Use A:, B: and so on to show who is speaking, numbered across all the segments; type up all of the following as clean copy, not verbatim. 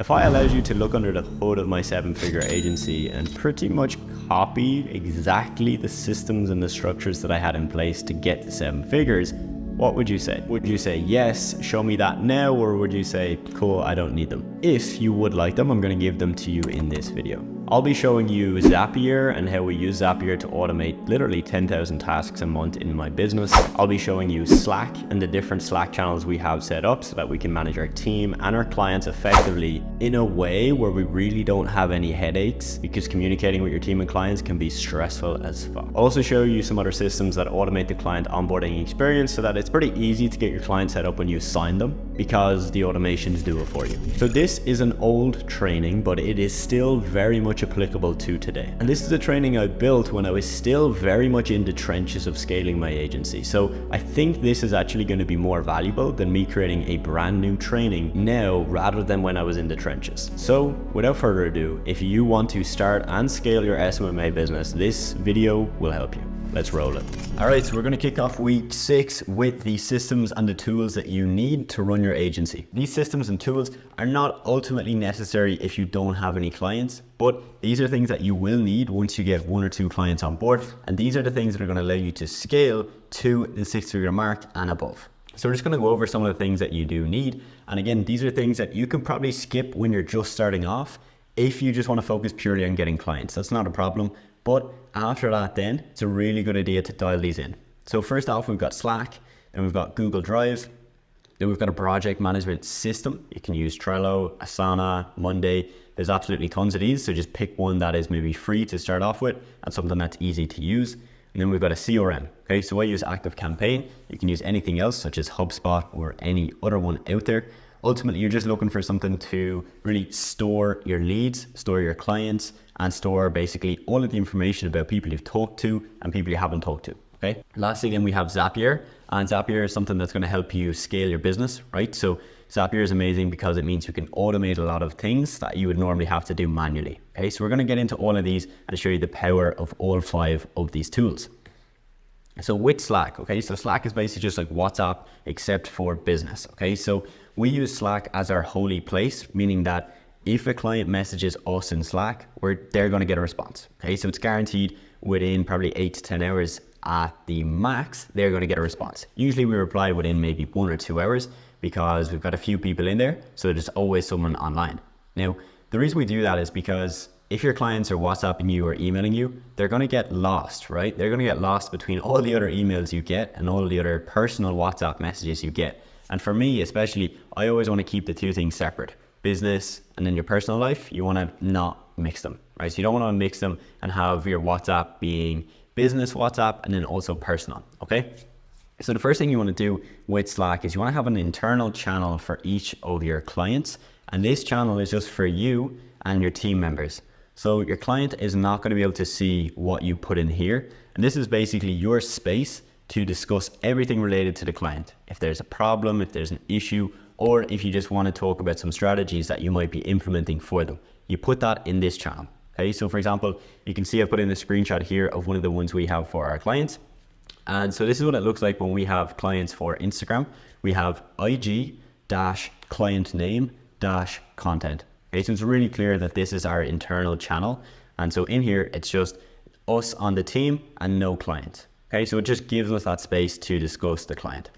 A: If I allowed you to look under the hood of my 7-figure agency and pretty much copy exactly the systems and the structures that I had in place to get to 7 figures, what would you say? Would you say, yes, show me that now, or would you say, cool, I don't need them? If you would like them, I'm going to give them to you in this video. I'll be showing you Zapier and how we use Zapier to automate literally 10,000 tasks a month in my business. I'll be showing you Slack and the different Slack channels we have set up so that we can manage our team and our clients effectively in a way where we really don't have any headaches, because communicating with your team and clients can be stressful as fuck. I'll also show you some other systems that automate the client onboarding experience so that it's pretty easy to get your client set up when you sign them, because the automations do it for you. So this is an old training, but it is still very much applicable to today. And this is a training I built when I was still very much in the trenches of scaling my agency. So I think this is actually going to be more valuable than me creating a brand new training now rather than when I was in the trenches. So without further ado, if you want to start and scale your SMMA business, this video will help you. Let's roll it. All right, so we're going to kick off week 6 with the systems and the tools that you need to run your agency. These systems and tools are not ultimately necessary if you don't have any clients, but these are things that you will need once you get 1 or 2 clients on board. And these are the things that are going to allow you to scale to the 6-figure mark and above. So we're just going to go over some of the things that you do need. And again, these are things that you can probably skip when you're just starting off if you just want to focus purely on getting clients. That's not a problem. But after that, then it's a really good idea to dial these in. So first off, we've got Slack, then we've got Google Drive, then we've got a project management system. You can use Trello, Asana, Monday. There's absolutely tons of these. So just pick one that is maybe free to start off with and something that's easy to use. And then we've got a CRM. Okay, so I use ActiveCampaign. You can use anything else such as HubSpot or any other one out there. Ultimately, you're just looking for something to really store your leads, store your clients, and store basically all of the information about people you've talked to and people you haven't talked to, okay? Lastly, then we have Zapier, and Zapier is something that's gonna help you scale your business, right? So Zapier is amazing because it means you can automate a lot of things that you would normally have to do manually, okay? So we're gonna get into all of these and show you the power of all 5 of these tools. So with Slack, okay, so Slack is basically just like WhatsApp except for business, okay? So we use Slack as our holy place, meaning that if a client messages us in Slack, they're going to get a response, okay? So it's guaranteed within probably 8 to 10 hours at the max, they're going to get a response. Usually we reply within maybe 1 or 2 hours because we've got a few people in there, so there's always someone online. Now, the reason we do that is because if your clients are WhatsApping you or emailing you, they're going to get lost, right? They're going to get lost between all the other emails you get and all the other personal WhatsApp messages you get. And for me, especially, I always want to keep the 2 things separate. Business and then your personal life, you want to not mix them, right? So you don't want to mix them and have your WhatsApp being business WhatsApp and then also personal, okay? So the first thing you want to do with Slack is you want to have an internal channel for each of your clients. And this channel is just for you and your team members. So your client is not going to be able to see what you put in here. And this is basically your space to discuss everything related to the client. If there's a problem, if there's an issue, or if you just want to talk about some strategies that you might be implementing for them, you put that in this channel. Okay, so for example, you can see I put in a screenshot here of one of the ones we have for our clients. And so this is what it looks like when we have clients for Instagram. We have IG-client name-content. Okay, so it's really clear that this is our internal channel. And so in here, it's just us on the team and no client. Okay, so it just gives us that space to discuss the client.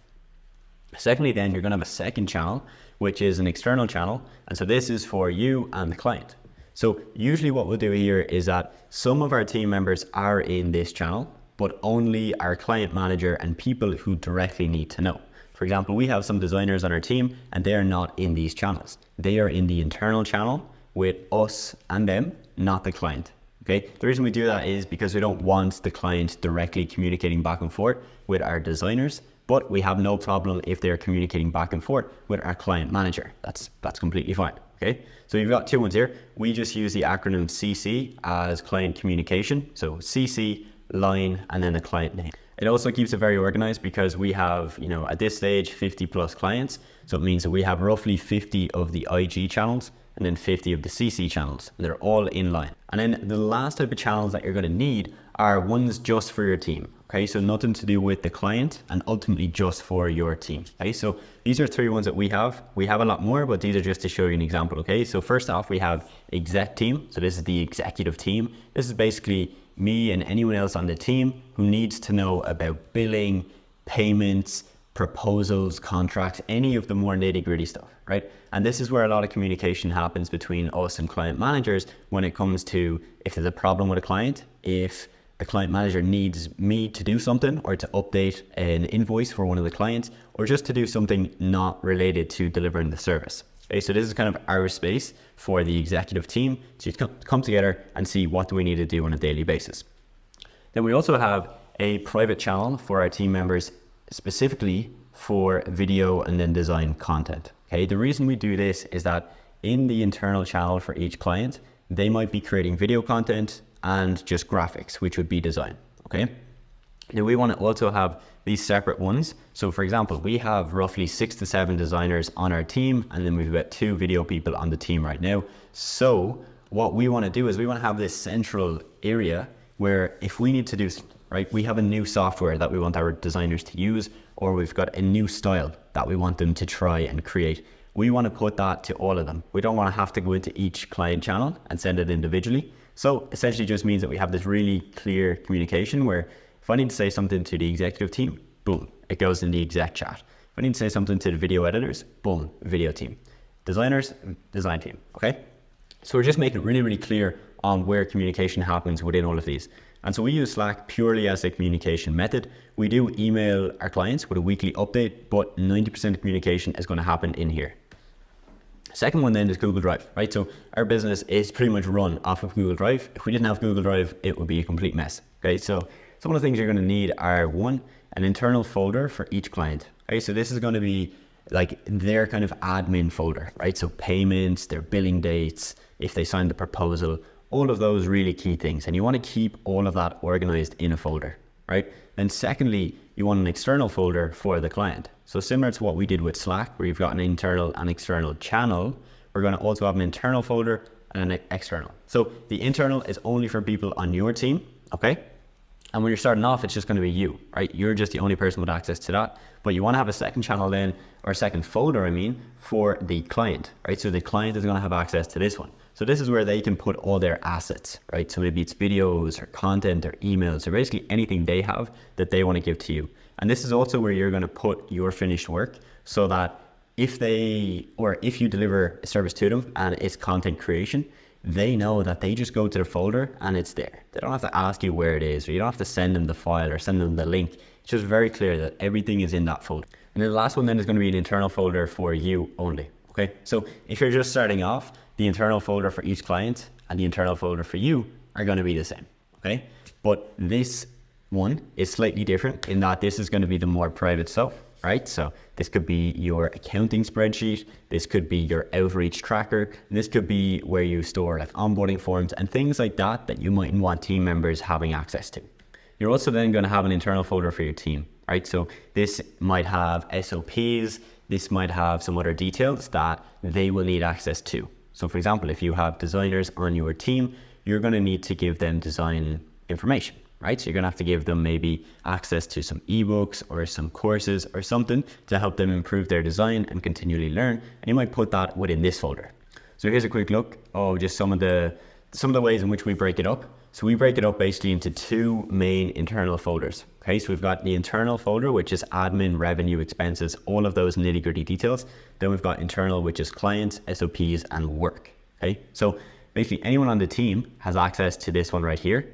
A: Secondly, then you're going to have a second channel, which is an external channel. And so this is for you and the client. So usually what we'll do here is that some of our team members are in this channel, but only our client manager and people who directly need to know. For example, we have some designers on our team and they're not in these channels. They are in the internal channel with us and them, not the client. Okay, the reason we do that is because we don't want the client directly communicating back and forth with our designers, but we have no problem if they're communicating back and forth with our client manager. That's completely fine. Okay, so you've got 2 ones here. We just use the acronym CC as client communication. So CC, line, and then the client name. It also keeps it very organized because we have, at this stage, 50 plus clients. So it means that we have roughly 50 of the IG channels and then 50 of the CC channels, and they're all in line. And then the last type of channels that you're going to need are ones just for your team. Okay, so nothing to do with the client and ultimately just for your team. Okay, so these are 3 ones that we have. We have a lot more, but these are just to show you an example. Okay, so first off, we have exec team. So this is the executive team. This is basically me and anyone else on the team who needs to know about billing, payments, proposals, contracts, any of the more nitty-gritty stuff, right? And this is where a lot of communication happens between us and client managers when it comes to if there's a problem with a client, if the client manager needs me to do something or to update an invoice for one of the clients, or just to do something not related to delivering the service. Okay, so this is kind of our space for the executive team to come together and see what do we need to do on a daily basis. Then we also have a private channel for our team members, specifically for video and then design content. Okay, the reason we do this is that in the internal channel for each client, they might be creating video content and just graphics, which would be design. Okay, now we want to also have these separate ones. So for example, we have roughly 6 to 7 designers on our team, and then we've got 2 video people on the team right now. So what we want to do is we want to have this central area where if we need to do, right, we have a new software that we want our designers to use, or we've got a new style that we want them to try and create. We want to put that to all of them. We don't want to have to go into each client channel and send it individually. So essentially just means that we have this really clear communication where if I need to say something to the executive team, boom, it goes in the exec chat. If I need to say something to the video editors, boom, video team. Designers, design team, okay? So we're just making it really, really clear on where communication happens within all of these. And so we use Slack purely as a communication method. We do email our clients with a weekly update, but 90% of communication is going to happen in here. Second one then is Google Drive, right? So our business is pretty much run off of Google Drive. If we didn't have Google Drive, it would be a complete mess, okay? So some of the things you're going to need are, one, an internal folder for each client. Okay, so this is going to be like their kind of admin folder, right? So payments, their billing dates, if they signed the proposal, all of those really key things. And you want to keep all of that organized in a folder, right? And secondly, you want an external folder for the client. So similar to what we did with Slack, where you've got an internal and external channel, we're going to also have an internal folder and an external. So the internal is only for people on your team, okay? And when you're starting off, it's just going to be you, right? You're just the only person with access to that. But you want to have a second channel then, or a second folder, I mean, for the client, right? So the client is going to have access to this one. So this is where they can put all their assets, right? So maybe it's videos or content or emails or basically anything they have that they want to give to you. And this is also where you're going to put your finished work so that if you deliver a service to them and it's content creation, they know that they just go to the folder and it's there. They don't have to ask you where it is, or you don't have to send them the file or send them the link. It's just very clear that everything is in that folder. And then the last one then is going to be an internal folder for you only. Okay, so if you're just starting off, the internal folder for each client and the internal folder for you are going to be the same. Okay, but this one is slightly different in that this is going to be the more private stuff, right? So this could be your accounting spreadsheet, this could be your outreach tracker, and this could be where you store like onboarding forms and things like that that you mightn't want team members having access to. You're also then going to have an internal folder for your team, right? So this might have SOPs, this might have some other details that they will need access to. So for example, if you have designers on your team, you're going to need to give them design information, right? So you're going to have to give them maybe access to some ebooks or some courses or something to help them improve their design and continually learn. And you might put that within this folder. So here's a quick look of just some of the ways in which we break it up. So we break it up basically into 2 main internal folders. Okay, so we've got the internal folder, which is admin, revenue, expenses, all of those nitty gritty details. Then we've got internal, which is clients, SOPs, and work. Okay, so basically anyone on the team has access to this one right here.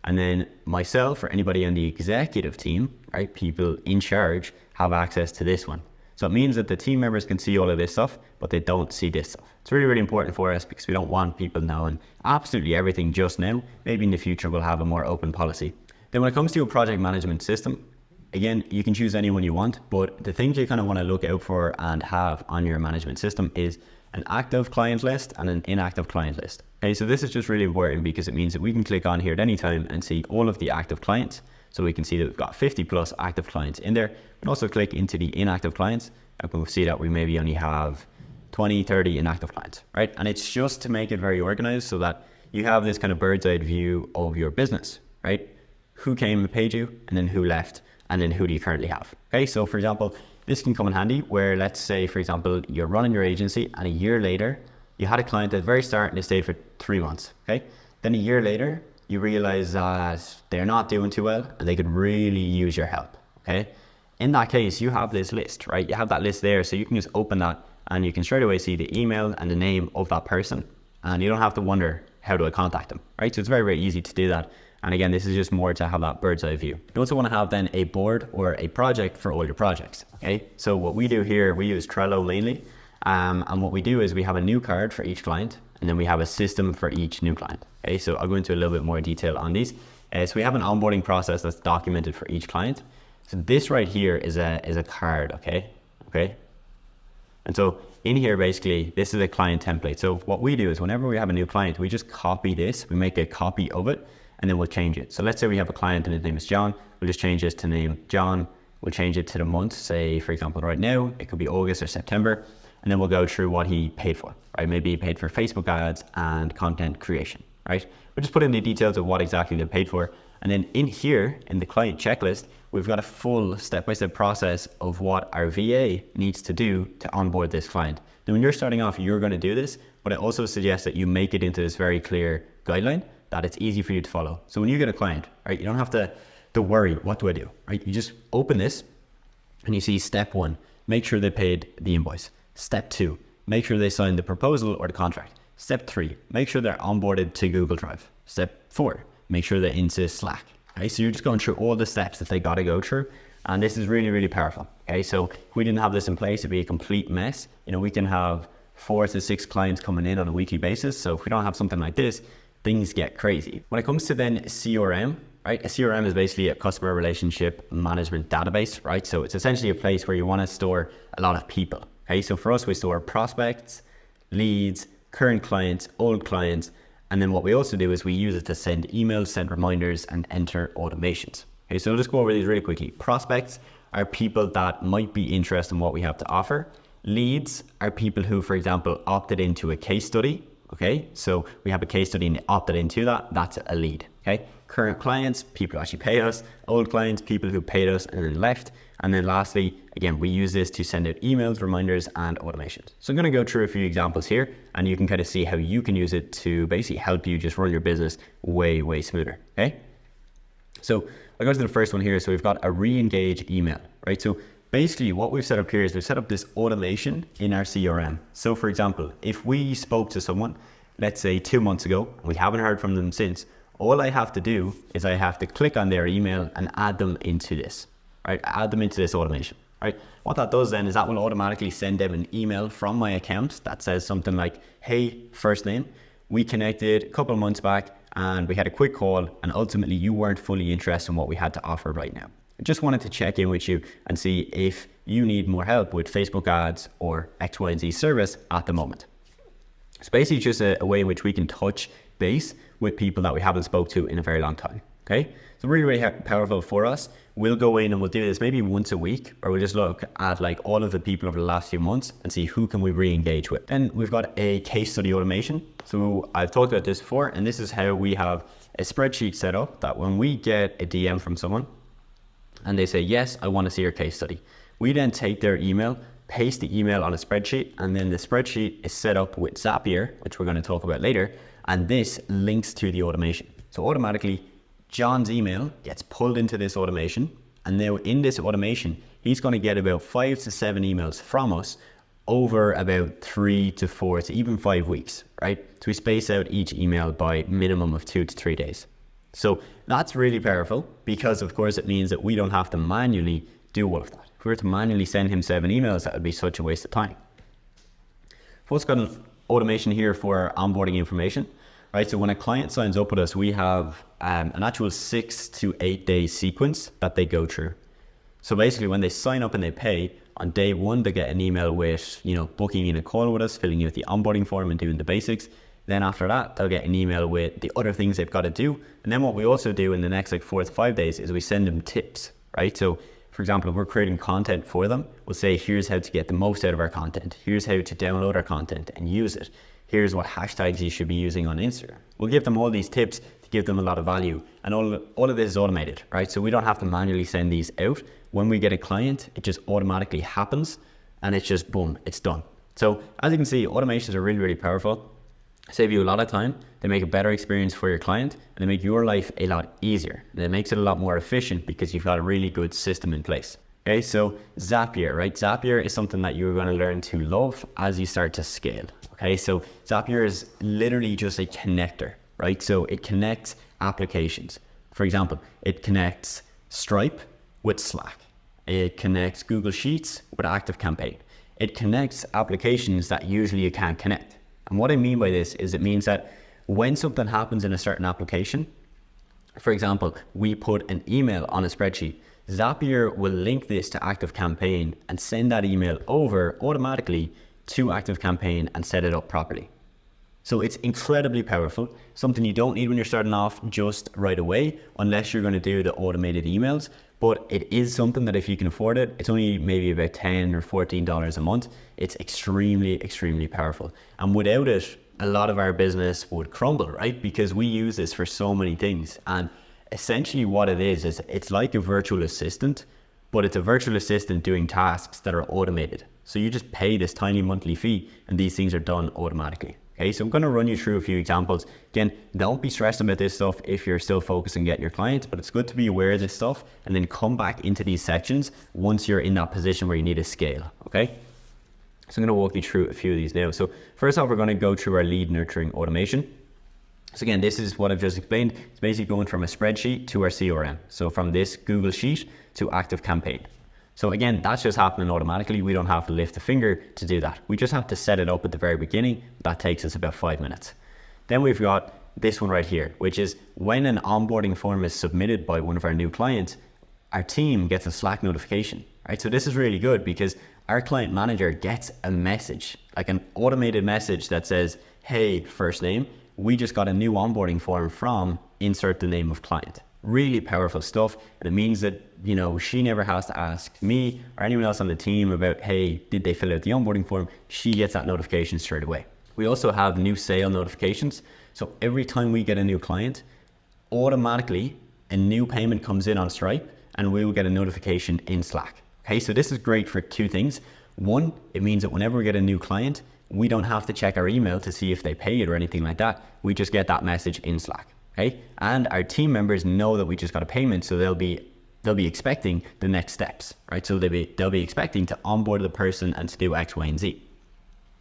A: And then myself or anybody on the executive team, right, people in charge have access to this one. So it means that the team members can see all of this stuff, but they don't see this stuff. It's really, really important for us because we don't want people knowing absolutely everything just now. Maybe in the future we'll have a more open policy. Then when it comes to a project management system, again, you can choose anyone you want, but the things you kind of want to look out for and have on your management system is an active client list and an inactive client list. Okay, so this is just really important because it means that we can click on here at any time and see all of the active clients. So we can see that we've got 50 plus active clients in there. We can also click into the inactive clients and we'll see that we maybe only have 20, 30 inactive clients, right? And it's just to make it very organized so that you have this kind of bird's eye view of your business, right? who came and paid you, and then who left, and then who do you currently have. Okay, so for example, this can come in handy where, let's say, for example, you're running your agency and a year later, you had a client at the very start and they stayed for 3 months, okay? Then a year later, you realize that they're not doing too well and they could really use your help, okay? In that case, you have this list, right? You have that list there, so you can just open that and you can straight away see the email and the name of that person. And you don't have to wonder, how do I contact them, right? So it's very, very easy to do that. And again, this is just more to have that bird's eye view. You also want to have then a board or a project for all your projects, okay? So what we do here, we use Trello mainly. And what we do is we have a new card for each client, and then we have a system for each new client, okay? So I'll go into a little bit more detail on these. So we have an onboarding process that's documented for each client. So this right here is a card, okay? And so in here, basically, this is a client template. So what we do is whenever we have a new client, we just copy this, we make a copy of it, and then we'll change it. So let's say we have a client and his name is John. We'll just change this to name John. We'll change it to the month, say, for example, right now, it could be August or September. And then we'll go through what he paid for, right? Maybe he paid for Facebook ads and content creation, right? We'll just put in the details of what exactly they paid for. And then in here, in the client checklist, we've got a full step-by-step process of what our VA needs to do to onboard this client. Now, when you're starting off, you're going to do this, but I also suggest that you make it into this very clear guideline that it's easy for you to follow. So when you get a client, right, you don't have to worry, what do I do, right? You just open this and you see step 1, make sure they paid the invoice. Step 2, make sure they signed the proposal or the contract. Step 3, make sure they're onboarded to Google Drive. Step 4, make sure they're into Slack. Okay, so you're just going through all the steps that they got to go through. And this is really, really powerful. Okay, so if we didn't have this in place, it'd be a complete mess. You know, we can have 4 to 6 clients coming in on a weekly basis. So if we don't have something like this, things get crazy. When it comes to then CRM, right? A CRM is basically a customer relationship management database, right? So it's essentially a place where you want to store a lot of people. Okay, so for us, we store prospects, leads, current clients, old clients, and then what we also do is we use it to send emails, send reminders, and enter automations. Okay, so let's go over these really quickly. Prospects are people that might be interested in what we have to offer. Leads are people who, for example, opted into a case study. Okay, so we have a case study and they opted into that, that's a lead. Okay, current clients, people who actually pay us. Old clients, people who paid us and then left. And then lastly, again, we use this to send out emails, reminders, and automations. So I'm going to go through a few examples here and you can kind of see how you can use it to basically help you just run your business way, way smoother. Okay, so I'll go to the first one here. So we've got a re-engage email, right? So basically what we've set up here is we've set up this automation in our CRM. So for example, if we spoke to someone, let's say 2 months ago, and we haven't heard from them since, all I have to do is I have to click on their email and add them into this, right? Add them into this automation, right? What that does then is that will automatically send them an email from my account that says something like, hey, first name, we connected a couple of months back and we had a quick call and ultimately you weren't fully interested in what we had to offer right now. I just wanted to check in with you and see if you need more help with Facebook ads or X, Y, and Z service at the moment. It's basically just a way in which we can touch base with people that we haven't spoke to in a very long time. Okay, so really, really powerful for us. We'll go in and we'll do this maybe once a week, or we'll just look at like all of the people over the last few months and see who can we re-engage with. Then we've got a case study automation. So I've talked about this before, and this is how we have a spreadsheet set up that when we get a DM from someone and they say, yes, I want to see your case study, we then take their email, paste the email on a spreadsheet, and then the spreadsheet is set up with Zapier, which we're going to talk about later, and this links to the automation. So automatically, John's email gets pulled into this automation, and now in this automation, he's going to get about 5 to 7 emails from us over about 3 to 4 to even 5 weeks, right? So we space out each email by minimum of 2 to 3 days. So that's really powerful because of course it means that we don't have to manually do all of that. If we were to manually send him 7 emails, that would be such a waste of time. We've also got an automation here for onboarding information, right? So when a client signs up with us, we have an actual 6 to 8 day sequence that they go through. So basically when they sign up and they pay, on day 1, they get an email with, booking in a call with us, filling out the onboarding form and doing the basics. Then after that, they'll get an email with the other things they've got to do. And then what we also do in the next 4 to 5 days is we send them tips, right? So for example, if we're creating content for them, we'll say, here's how to get the most out of our content. Here's how to download our content and use it. Here's what hashtags you should be using on Instagram. We'll give them all these tips to give them a lot of value. And all of this is automated, right? So we don't have to manually send these out. When we get a client, it just automatically happens and it's just boom, it's done. So as you can see, automations are really, really powerful. Save you a lot of time. They make a better experience for your client and they make your life a lot easier. And it makes it a lot more efficient because you've got a really good system in place. Okay, so Zapier, right? Zapier is something that you're going to learn to love as you start to scale. Okay, so Zapier is literally just a connector, right? So it connects applications. For example, it connects Stripe with Slack. It connects Google Sheets with ActiveCampaign. It connects applications that usually you can't connect. And what I mean by this is it means that when something happens in a certain application, for example, we put an email on a spreadsheet, Zapier will link this to ActiveCampaign and send that email over automatically to ActiveCampaign and set it up properly. So it's incredibly powerful, something you don't need when you're starting off just right away, unless you're going to do the automated emails. But it is something that if you can afford it, it's only maybe about $10 or $14 a month. It's extremely, extremely powerful. And without it, a lot of our business would crumble, right? Because we use this for so many things. And essentially what it is it's like a virtual assistant, but it's a virtual assistant doing tasks that are automated. So you just pay this tiny monthly fee and these things are done automatically. Okay, so I'm going to run you through a few examples. Again, don't be stressed about this stuff if you're still focused on getting your clients, but it's good to be aware of this stuff and then come back into these sections once you're in that position where you need to scale. Okay, so I'm going to walk you through a few of these now. So first off, we're going to go through our lead nurturing automation. So again, this is what I've just explained. It's basically going from a spreadsheet to our CRM. So from this Google Sheet to ActiveCampaign. So again, that's just happening automatically. We don't have to lift a finger to do that. We just have to set it up at the very beginning. That takes us about 5 minutes. Then we've got this one right here, which is when an onboarding form is submitted by one of our new clients, our team gets a Slack notification, right? So this is really good because our client manager gets a message, like an automated message that says, hey, first name, we just got a new onboarding form from insert the name of client. Really powerful stuff. And it means that, you know, she never has to ask me or anyone else on the team about, hey, did they fill out the onboarding form? She gets that notification straight away. We also have new sale notifications. So every time we get a new client, automatically a new payment comes in on Stripe and we will get a notification in Slack. Okay, so this is great for two things. One, it means that whenever we get a new client, we don't have to check our email to see if they paid or anything like that. We just get that message in Slack. Okay, and our team members know that we just got a payment, so they'll be expecting the next steps, right? So they'll be expecting to onboard the person and to do X, Y, and Z.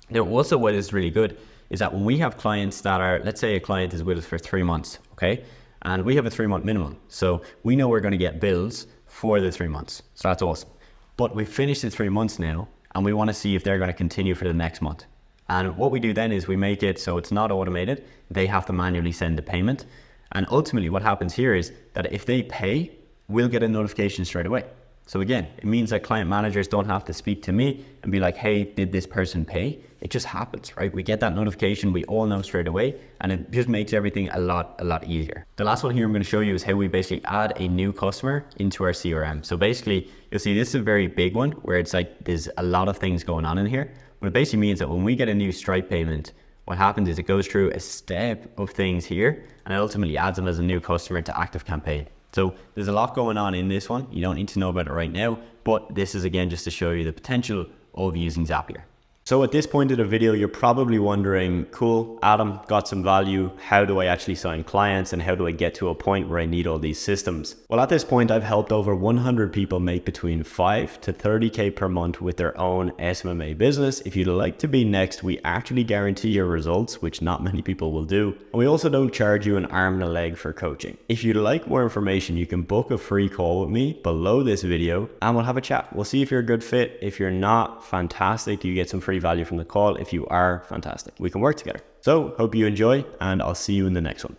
A: Now, also what is really good is that when we have clients that are, let's say a client is with us for 3 months, okay, and we have a 3-month minimum, so we know we're going to get bills for the 3 months. So that's awesome. But we've finished the 3 months now, and we want to see if they're going to continue for the next month. And what we do then is we make it so it's not automated. They have to manually send the payment. And ultimately what happens here is that if they pay, we'll get a notification straight away. So again, it means that client managers don't have to speak to me and be like, hey, did this person pay? It just happens, right? We get that notification, we all know straight away, and it just makes everything a lot easier. The last one here I'm going to show you is how we basically add a new customer into our CRM. So basically, you'll see this is a very big one where it's like there's a lot of things going on in here. But it basically means that when we get a new Stripe payment, what happens is it goes through a step of things here and it ultimately adds them as a new customer to ActiveCampaign. So there's a lot going on in this one. You don't need to know about it right now, but this is again just to show you the potential of using Zapier. So at this point of the video, you're probably wondering, cool, Adam, got some value. How do I actually sign clients and how do I get to a point where I need all these systems? Well, at this point, I've helped over 100 people make between 5 to 30K per month with their own SMMA business. If you'd like to be next, we actually guarantee your results, which not many people will do. And we also don't charge you an arm and a leg for coaching. If you'd like more information, you can book a free call with me below this video and we'll have a chat. We'll see if you're a good fit. If you're not, fantastic. You get some free value from the call. If you are, fantastic. We can work together. So hope you enjoy and I'll see you in the next one.